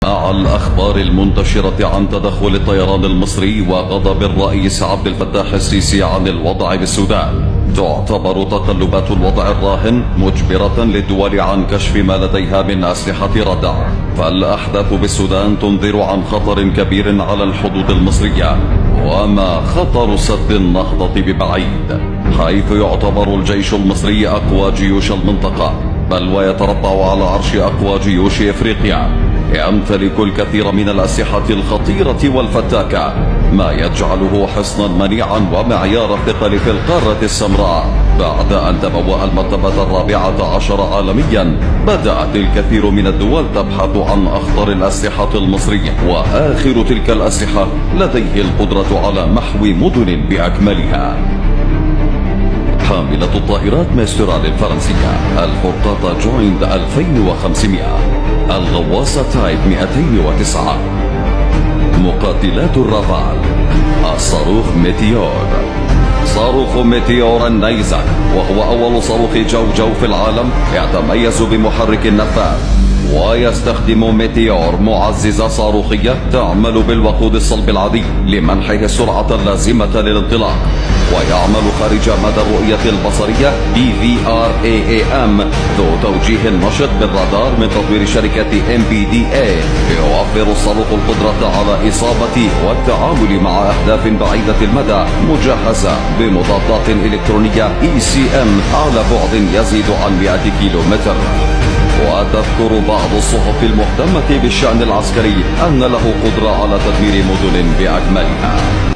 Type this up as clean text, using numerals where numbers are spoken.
مع الأخبار المنتشرة عن تدخل الطيران المصري وغضب الرئيس عبد الفتاح السيسي عن الوضع بالسودان، تعتبر تقلبات الوضع الراهن مجبرة للدول عن كشف ما لديها من أسلحة ردع. فالأحداث بالسودان تنذر عن خطر كبير على الحدود المصرية، وما خطر سد النهضة ببعيد، حيث يعتبر الجيش المصري أقوى جيوش المنطقة، بل ويتربع على عرش أقوى جيوش إفريقيا. يمتلك الكثير من الأسلحة الخطيرة والفتاكة، ما يجعله حصنا منيعا ومعيار الثقل في القارة السمراء. بعد أن تبوأ المرتبة 14 عالميا، بدأت الكثير من الدول تبحث عن أخطر الأسلحة المصرية، وآخر تلك الأسلحة لديه القدرة على محو مدن بأكملها. حاملة الطائرات ميسترال الفرنسية، الفرقاطة جويند 2500، الغواصة تايب 209، مقاتلات الرافال، الصاروخ ميتيور. صاروخ ميتيور النيزك، وهو أول صاروخ جو في العالم، يتميز بمحرك نفاث، ويستخدم ميتيور معززة صاروخية تعمل بالوقود الصلب العادي لمنحه السرعة اللازمة للانطلاق، ويعمل خارج مدى الرؤية البصرية DVRAAM، ذو توجيه نشط بالرادار من تطوير شركة MBDA. يوفر الصاروخ القدرة على إصابة والتعامل مع أهداف بعيدة المدى، مجهزة بمضادات إلكترونية ECM على بعد يزيد عن 100 كيلومتر. وتذكر بعض الصحف المهتمة بالشأن العسكري أن له قدرة على تدمير مدن بأكملها.